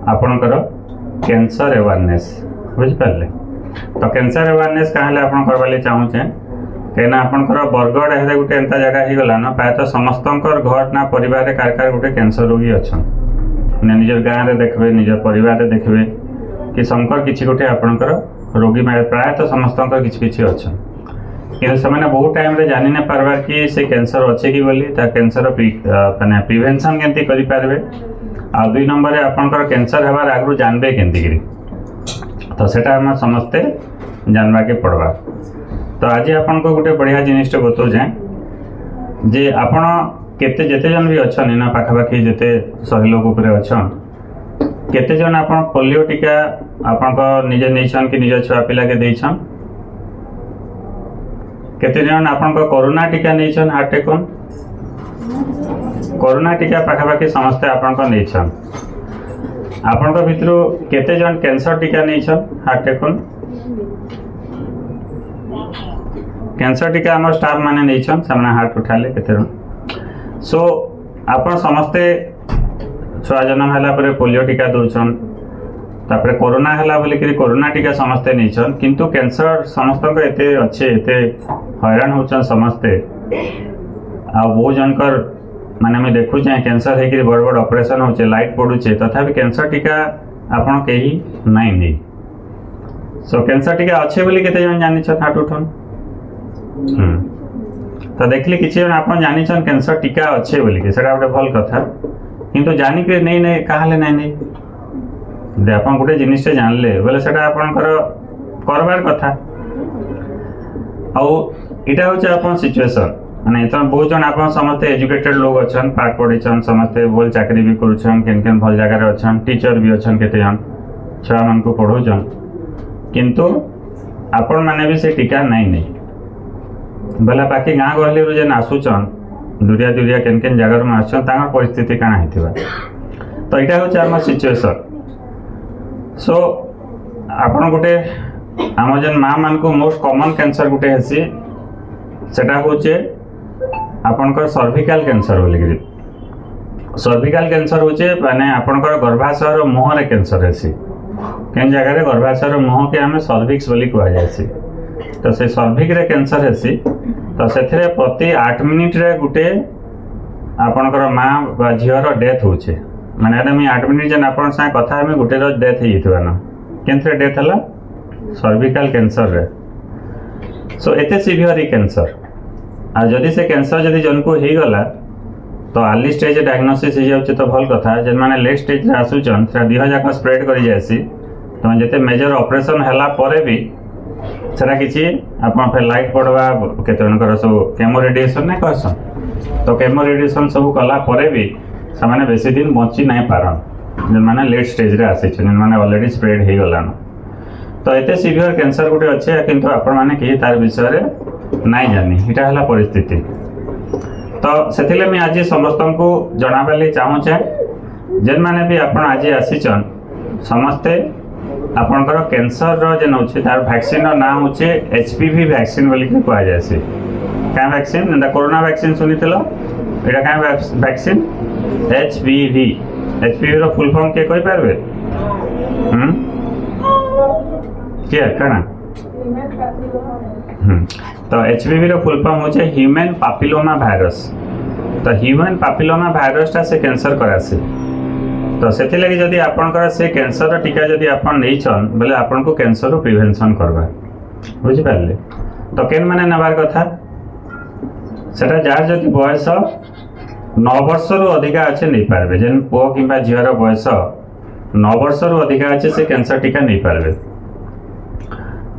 आपणकर cancer awareness बुझिपारे। तो cancer awareness कहाँ आप करवाले चाहूचे कहीं आपंकर बरगढ़ है गोटे एंता जगह हो गला ना प्रायतः समस्त घर ना परिवार कार गोटे कैंसर रोगी अच्छा निज गाँव में देखबे निज परिवार देखबे कि शंकर किसी गोटे आपंकर रोगी प्रायतः समस्त किसी अच्छा कि से बहुत टाइम रे जानी नहीं पार्बार कि से कैंसर अच्छे कि बोली कैंसर माने प्रिवेंशन केमती करि पारबे आ दुई नंबर आपंकर कैंसर हेबार आगु जानबे केमती तो सेटा हम समस्ते जानवा के पड़वा। तो आज आपन को गोटे बढ़िया जिनिस बतौ जे आपण केते जेते जन भी अच्छा ना पाखापाखि जेते 100 लोग उपरे अच्छा केते जन आपण पोलियो टीका आपण को निजे नैछन कि निज छुआ पिला के देछन केते जन आपण को कोरोना टीका नैछन हार्ट अटैक कोरोना टीका पाखापाखि समस्ते आपण को नैछन आपण को भितरु केते जन कैंसर टीका नैछन हार्ट अटैक कैंसर टीका आम स्टाफ मैंने नहींछन से हार्ट उठाले केते सो आपण समस्ते छुआ जन्म है पोलियो टीका दौन तापर कोरोना है बोलिक कोरोना टीका समस्ते नहींछन किंतु कैंसर समस्त एते अच्छे एते हैरान होचन समस्ते आ बहुत जनकर माने मैं देखुचे कैंसर है बड़ बड़ ऑपरेशन होचे लाइट पड़ुचे तथापि कैंसर टीका आपण कहीं नाई नहीं सो कैंसर टीका अच्छे बोली केते जन जानिछन हार्ट उठन तो देखली किसी आप जानी कैंसर टीका अच्छे बोलिक से गोटे भल कथा किंतु जानिक नहीं नहीं कहा नहीं आप गोटे जिनिस जानले बोले से करबार कथा आईटा हूँ सिचुएशन माने तो बहुत जन आप समस्ते एजुकेटेड लोग अच्छा पाठ पढ़ी समस्ते भल चाकरी भी कर भल जगार अच्छा टीचर भी अच्छा केते जन छुआ मान को पढ़ाऊन किंतु आपण मैंने भी से टीका नहीं बोला बाकी गाँ गहली जेन आसुचन दूरिया दूरिया केन केन जगार में आसुचन परिस्थिति काଣା होइथिबा तो यहाँ हूँ आम सिचुएशन सो आपण गोटे आम जेन माँ मान को मोस्ट कॉमन कैंसर गोटे हेसी सेटा होचे आपनकर सर्विकल कैंसर बोलिक सर्विकल कैंसर होचे माने आपनकर गर्भाशय मुहर कैंसर हेसी केन जगह रे गर्भाशय मुह के आम सर्विक्स बोली कह जायसी तो से सर्विक रे कैंसर हेसी तो से प्रति 8 मिनिट रे गुटे आपनकर माँ बा झीवर डेथ होचे माने मैं 8 मिनिट जेन आपन साथ कथा में गुटे रो डेथ होइथिबा न केनथरे डेथ हला सर्विकल कैंसर रे सो एते सीवियर कैंसर आ जदि से कैंसर जदि जन को हो गला तो अर्ली स्टेज डायग्नोसिस हो जाउचे तो भल कथा जेन माने लेट स्टेज रे आसुचन से देह जाक स्प्रेड करि जायसी तो जते मेजर ऑपरेशन हला परे भी सेटा किसी आप लाइट पड़वा केते जनकर सब केमो रेडिएशन नहीं कहसन तो केमो रेडिएशन सब कला परे भी से माने बेसी दिन बची नहीं पारन जेन माने लेट स्टेज रे आसी जेन माने ऑलरेडी स्प्रेड हो गलान तो एते सीवियर कैंसर गुटे अच्छे किंतु आपण माने कि तार विषय रे नहीं जानी इटा हला परिस्थिति तो सेथिले मैं आज समस्त को जणाबाली चाहूचे जेन माने भी आपण आज आसीचन समस्ते आपनकर कैंसर रो जेन होचे तार वैक्सीन रो नाम होचे एचपीवी वैक्सीन बोली के कहा जायसी का वैक्सीन जेंदा कोरोना वैक्सीन सुनिथिलो एटा का वैक्सीन एचपीवी एचपीवी रो फुल फॉर्म के कहि पारबे के काना तो एचपीवी रो फुल फॉर्म होचे ह्यूमन पापिलोमा वायरस तो ह्यूमन पापिलोमा वायरस ता से कैंसर करासी तो से लगी जदि आपनकर से कैंसर टीका जदि आपन नहींछन बोले आपन को कैंसर रो प्रिवेंशन करबा बुझि पारले तो केन माने नबार कथा सेटा जार जदि बयस 9 वर्ष रु अधिका अच्छे नहीं पारबे जेन पुओ किंबा झियर बयस 9 वर्ष रु अधिका अच्छे से कैंसर टीका नहीं पारबे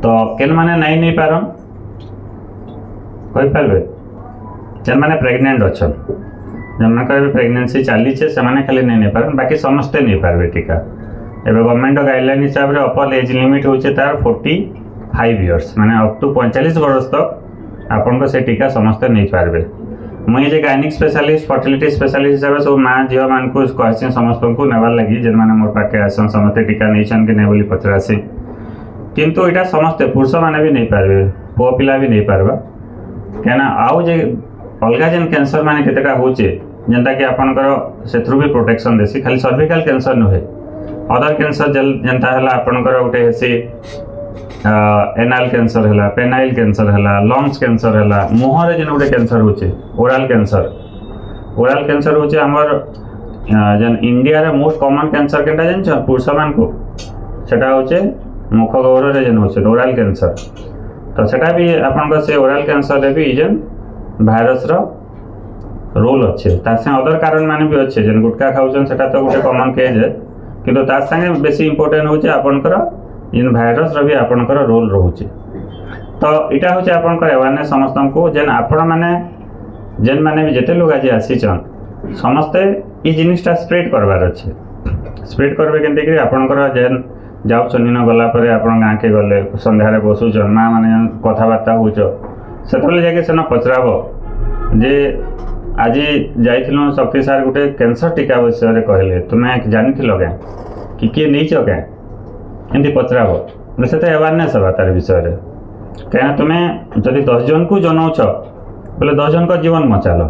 तो केन माने नहीं पारन कहि पारबे जेन माने प्रेग्नेंट अछन जमनाकर भी प्रेगनेंसी चली से माने खाली नहीं पारे बाकी समस्ते नहीं पारे टीका एवं गवर्नमेंट गाइडलाइन हिसाब से अपर एज लिमिट होचे तार 45 इयर्स माने अप टू 45 वर्ष तक आपन को से टीका समस्ते नहीं पारे मुझे जे गायनिक स्पेशलिस्ट फर्टिलिटी स्पेशलिस्ट हिसाब से माँ झील मान को कहसी समस्त को नेबार लगी जेन माने मोर पाखे आसन समस्ते टीका नहीं कि नहीं बोली पचरासी किंतु यहाँ समस्ते पुरुष मैंने भी नहीं पारे पुओ पिला भी नहीं पारबा क्या आउ जे अलग जेन कैंसर माने केतेटा होचे जेंता कि आपनकर सेथरु भी प्रोटेक्शन देसी खाली सर्विकल कैंसर नुहे अदर कैंसर जेनता है आपणकर गोटे हेसी एनाल कैंसर है, पेनाइल कैंसर है, लंग्स कैंसर है, मुहर जेन गोटे कैंसर होचे ओराल कैंसर होचे हमर जेन इंडिया रे मोस्ट कॉमन कैंसर केनटा जान पुरुष मान को सेटा होचे मुख गौर रे जेन होचे ओराल कैंसर। तो सेटा भी आपन से ओराल कैंसर रे भी जेन वायरस रो रोल अच्छे तार संगे अदर कारण माने भी अच्छे जेन गुटखा खाउछन सेटा तो गोटे कॉमन केज है किंतु तार संगे बेसी इंपोर्टेंट होचे आपनकर इन वायरस रो भी आपनकर रोल रहउचे। तो इटा होचे आपनकर अवेयरनेस समस्त को जेन आपण माने जेन माने भी जेते लोग आज आसीचन समस्ते ई जिनिसटा स्प्रेड करबार अच्छे। स्प्रेड करबे केनते कि आपनकर जेन जाउछन इन गला परे आपण गां के गले संध्या रे बसुचन मां माने कथाबार्ता होउछ सेतले जाके सेना पचराबो जे आज जाइथिलो शक्ति सार गोटे कैंसर टीका विषय रे कहले तुमे जानिथिलो क्या कि किए नहीं क्या एमती पचराब बोले से अवेयरनेस हवा तार विषय रे कहीं तुम्हें जदि 10 जन को जनौछ बोले 10 जन का जीवन बचाल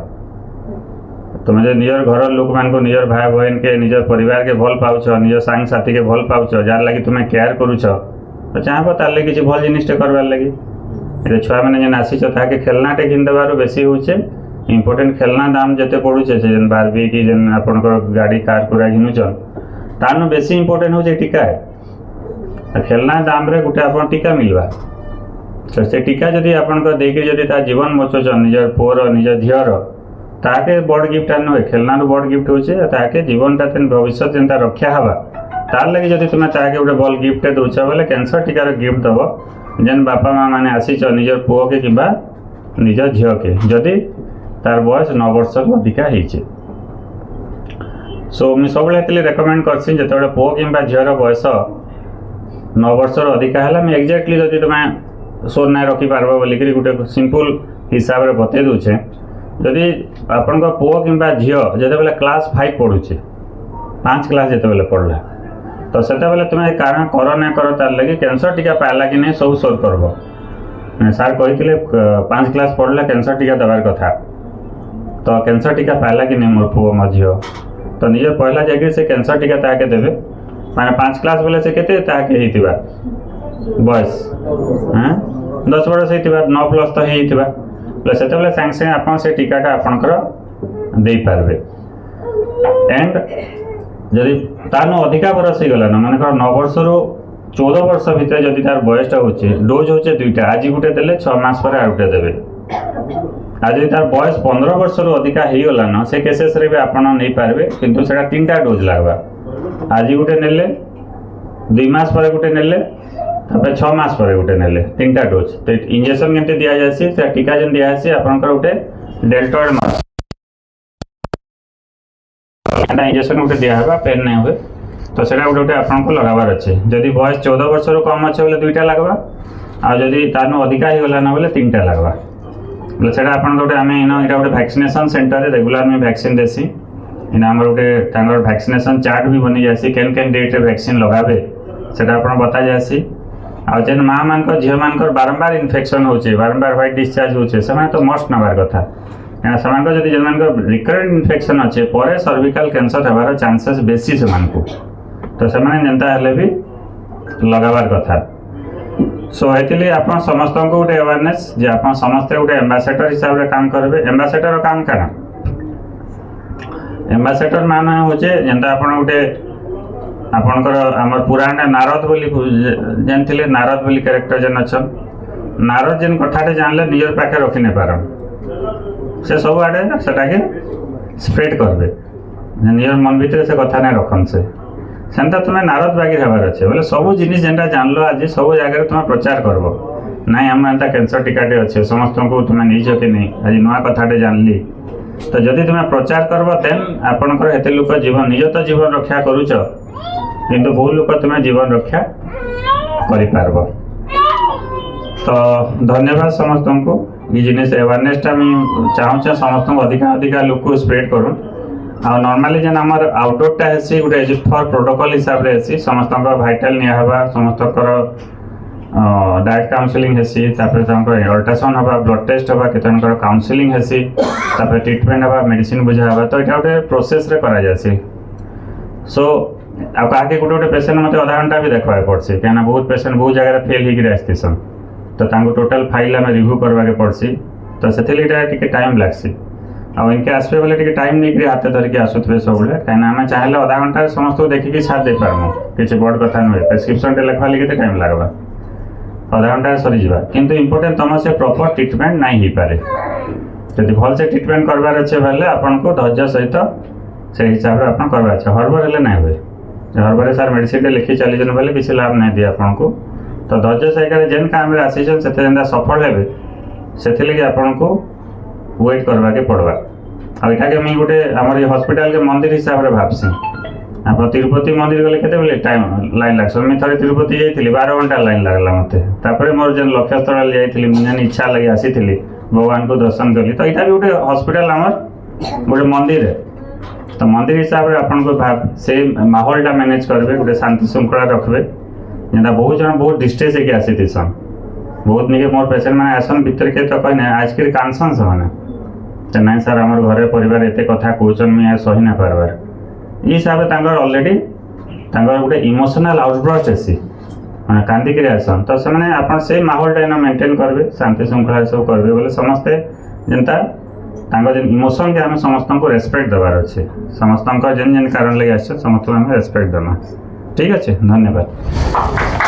तुम जो निजर घर लोक मान को निजर भाई बहन के निजर परिवार के भल पाउछ निजर सांग साथी के भल पाउछ जार लगी तुम्हें केयर करूछ तो चाहब तार किसी भल जिनिसटे करवार लगी ये छुआ मैंने जेन आसीछ ताके खेलनाटे किन देबार बेसी होचे इम्पोर्टेंट खेलना दाम जिते पड़ुचे जेन बारबी कि जेन आपनकर गाड़ी कार पूरा घिनुचन तार बेसी इम्पोर्टेंट होचे टीका है खेलना दाम रे गोटे आपन टीका मिलवा तो से टीका जदि आपनकर देके जदि ता जीवन बचोचन निजर पुअर निजर झीर ताके बड़ गिफ्ट नुहे खेलना बड़ गिफ्ट होचे ताके जीवनटा तेन भविष्य जेनता रक्षा हवा तार लगी जदि तुम ताके गोटे भल गिफ्ट दौच बोले कैंसर टीकार गिफ्ट दब जेन बापा माँ मैंने आसीच निजर पुओ के किंबा निजर झील के जदि तार बयस 9 वर्ष अधिका होइचे सो मुझे सब रेकमेंड करसी जिते पुओ कि झीर बयस 9 वर्ष अधिका है मुझे एक्जाक्टली जदि तुम सोर ना रखिपार बोलिक गोटे सिंपल हिसाब से बतई दूचे जदि आपण पुओ कि झील जिते क्लास 5 पढ़ुचे 5 क्लास जिते पढ़ला तो से तुम्हें कारण कर ना कर तार लगे कैंसर टीका पाला कि नहीं सब सोर कर सार कही 5 क्लास पढ़ला कैंसर टीका देवार कथा तो कैंसर टीका पाला कि नहीं मोर पुओ मो झील तो निजे पहला जाके से कैंसर टीका ताके देबे माने 5 क्लास बोले से केते ताके हेतिबा बस 10 वर्ष हेतिबा 9 प्लस तो हेतिबा बोले सेते बोले संग संग आपन से टीकाटा आपनकर देई पारबे एंड जदि तानो अधिका बरस ही गला न माने 9 वर्ष रो 14 वर्ष भितर जदि तार बयसटा होचे डोज होचे दुईटा आज गुटे देले 6 मास पर आ गुटे देबे आज तार बयस 15 वर्ष रू अधिका हो गला न से केसेस रे भी आपन नहीं पारबे किंतु सेटा 3टा डोज लागबा आज गुटे नेले 2 मास पर गुटे नेले तापर 6 मास पर गुटे नेले 3टा डोज तो इंजेक्शन केनते दिया जासी से टीका जन दिया जासी आपनकर गुटे डेल्टॉइड मास एटा इंजेक्शन गुटे दिया हबा पेन नहीं हुए तो सेटा गुटे आपनको लगाबार अछि जदि बयस 14 वर्ष रू कम अछि बोले 2टा लागबा आ जदि तानो अधिका हो गला न बोले 3टा लागबा बोले से गोटे आम इन यहाँ गोटे वैक्सीनेशन सेंटर रेगुलर में वैक्सीन देसी इन आम गोटे वैक्सीनेशन चार्ट भी बनी जासी केन केन डेट वैक्सीन लगाबे से बता जासी आ जेन माँ मान झील मान बारंबार इन्फेक्शन होचे बारंबार व्हाइट डिस्चार्ज होचे से तो मस्ट नबार कथा क्या से जब जेन रिकरेंट इन्फेक्शन अच्छे पर सर्विकल कैंसर हबार चांसेस बेसी से तो से जेनता हेले भी लगाबार कथा सो ये आप समस्त को गोटे अवेयरनेस जे आप समस्ते गोटे एम्बासेडर हिसाब से काम करेंगे एम्बासेडर काम क्या एम्बासेडर मान हूँ जेनता आप गोटे आपणकर आम पुराण नारद बोली जानते नारद बोली कैरेक्टर जेन अच्छा नारद जेन कथाटे जानले निजर पाखे रखी नहीं पारन से सब आड़े सेटाके स्प्रेड करबे निजर मन भीतर से कथा नहीं रखन से सेंता तुम्हें नारद बागी हबार अच्छे बोले सब जिनिस जेनटा जानल आज सब जगह तुम प्रचार करब नाई आम एंता कैंसर टीकाटे अच्छे समस्त को तुम्हें नहीं कि नहीं आज नुआ कथाटे जानली तो जदि तुम्हें प्रचार करब देन आपणकर हेते लोक जीवन निज तो जीवन रक्षा करूच किंतु बहु लोक तुम्हें जीवन रक्षा करि पारब तो धन्यवाद समस्त को ये जिनिस अवेयरनेसटा मुझे चाहूँ समस्त अधिका अधिका लोक स्प्रेड करूँ आ नॉर्मली जेन आमर आउटडोरटा हेसी गोटे एज फॉर प्रोटोकॉल हिसाब से हेसी समस्त भाइटाल निया हवा समस्त डायट काउंसलिंग हेसी अल्ट्रासाउंड हवा ब्लड टेस्ट हवा केतनकर काउंसलिंग हेसी ट्रीटमेंट हवा मेडिसिन बुझा हवा तो यहाँ गोटे प्रोसेस रे करा जासी सो ଆଉ କାହାକେ ଗୋଟେ ଗୋଟେ ପେସେଣ୍ଟ ମୋତେ ଅଧା ଘଣ୍ଟା ବି ଦେଖବାକେ ପଡ଼୍ସି କାହିଁକିନା ବହୁତ ପେସେଣ୍ଟ ବହୁତ ଜାଗାରେ ଫେଲ୍ ହେଇକିରି ଆସିଥିସନ୍ ତ ତାଙ୍କୁ ଟୋଟାଲ୍ ଫାଇଲ୍ ଆମେ ରିଭ୍ୟୁ କରବାକେ ପଡ଼୍ସି ତ ସେଥିଲାଗି ଏଇଟା ଟିକେ ଟାଇମ୍ ଲାଗ୍ସି ଆଉ ଇନକେ ଆସିବେ ବୋଲେ ଟିକେ ଟାଇମ୍ ନେଇକିରି ହାତେ ଧରିକି ଆସୁଥିବେ ସବୁବେଳେ କାହିଁକିନା ଆମେ ଚାହିଁଲେ ଅଧା ଘଣ୍ଟାରେ ସମସ୍ତଙ୍କୁ ଦେଖିକି ସାର୍ ଦେଇପାରମୁ କିଛି ବଡ଼ କଥା ନୁହେଁ ପ୍ରେସ୍କ୍ରିପ୍ସନ୍ଟେ ଲେଖବା ଲାଗି କେତେ ଟାଇମ୍ ଲାଗ୍ବା ଅଧା ଘଣ୍ଟାରେ ସରିଯିବା କିନ୍ତୁ ଇମ୍ପୋର୍ଟାଣ୍ଟ ତୁମର ସେ ପ୍ରପର୍ ଟ୍ରିଟମେଣ୍ଟ ନାଇଁ ହେଇପାରେ ଯଦି ଭଲସେ ଟ୍ରିଟମେଣ୍ଟ କରବାର ଅଛି ବୋଲେ ଆପଣଙ୍କୁ ଧୈର୍ଯ୍ୟ ସହିତ ସେଇ ହିସାବରେ ଆପଣ କରବାର ଅଛି ହର୍ବର ହେଲେ ନାଇଁ ହୁଏ ହର୍ବରରେ ସାର୍ ମେଡ଼ିସିନ୍ଟେ ଲେଖି ଚାଲିଛନ୍ ବୋଲେ କିଛି ଲାଭ ନାଇଁ ଦିଏ ଆପଣଙ୍କୁ ତ ଧୈର୍ଯ୍ୟ ସହକାରେ ଯେନ୍ କାମରେ ଆସିଛନ୍ ସେଥିରେ ଯେନ୍ତା ସଫଳ ହେବେ ସେଥିଲାଗି ଆପଣଙ୍କୁ ୱେଟ୍ କରବାକେ ପଡ଼ବା ଆଉ ଏଟାକେ ମୁଇଁ ଗୋଟେ ଆମର ଏ ହସ୍ପିଟାଲକେ ମନ୍ଦିର ହିସାବରେ ଭାବସି ଆପଣ ତିରୁପତି ମନ୍ଦିର ଗଲେ କେତେବେଳେ ଟାଇମ୍ ଲାଇନ୍ ଲାଗ୍ସ ମୁଇଁ ଥରେ ତିରୁପତି ଯାଇଥିଲି 12 ଘଣ୍ଟା ଲାଇନ୍ ଲାଗଲା ମୋତେ ତାପରେ ମୋର ଯେନ୍ ଲକ୍ଷ୍ୟସ୍ଥଳ ଯାଇଥିଲି ମୁଁ ଯେନ୍ ଇଚ୍ଛା ଲାଗି ଆସିଥିଲି ଭଗବାନଙ୍କୁ ଦର୍ଶନ କଲି ତ ଏଇଟା ବି ଗୋଟେ ହସ୍ପିଟାଲ ଆମର ଗୋଟେ ମନ୍ଦିର ତ ମନ୍ଦିର ହିସାବରେ ଆପଣଙ୍କୁ ସେ ମାହୋଲଟା ମ୍ୟାନେଜ୍ କରିବେ ଗୋଟେ ଶାନ୍ତି ଶୃଙ୍ଖଳା ରଖିବେ ଯେନ୍ତା ବହୁତ ଜଣ ବହୁତ ଡିଷ୍ଟ୍ରେସ୍ ହେଇକି ଆସିଥିସନ୍ ବହୁତ ନିକେ ମୋର ପେସେଣ୍ଟ ମାନେ ଆସନ୍ ଭିତରେ କେ ତ କହିନେ ଆଜକିରି କାନ୍ଦସନ୍ ସେମାନେ ନାଇଁ ସାର୍ ଆମର ଘରେ ପରିବାର ଏତେ କଥା କହୁଛନ୍ ମୁଇଁ ସହି ନାଇଁ ପାରବାର ଇ ହିସାବରେ ତାଙ୍କର ଅଲରେଡ଼ି ତାଙ୍କର ଗୋଟେ ଇମୋସନାଲ୍ ଆଉଟବ୍ରଷ୍ଟ ହେସି ମାନେ କାନ୍ଦିକିରି ଆସନ୍ ତ ସେମାନେ ଆପଣ ସେଇ ମାହୋଲଟା ଏଇନା ମେଣ୍ଟେନ୍ କରିବେ ଶାନ୍ତି ଶୃଙ୍ଖଳା ସବୁ କରିବେ ବୋଲେ ସମସ୍ତେ ଯେନ୍ତା ତାଙ୍କର ଯେନ୍ ଇମୋସନ୍କେ ଆମେ ସମସ୍ତଙ୍କୁ ରେସ୍ପେକ୍ଟ ଦେବାର ଅଛି ସମସ୍ତଙ୍କର ଯେନ୍ ଯେନ୍ କାରଣ ଲାଗି ଆସିଛେ ସମସ୍ତଙ୍କୁ ଆମେ ରେସ୍ପେକ୍ଟ ଦେମା ଠିକ୍ ଅଛି ଧନ୍ୟବାଦ।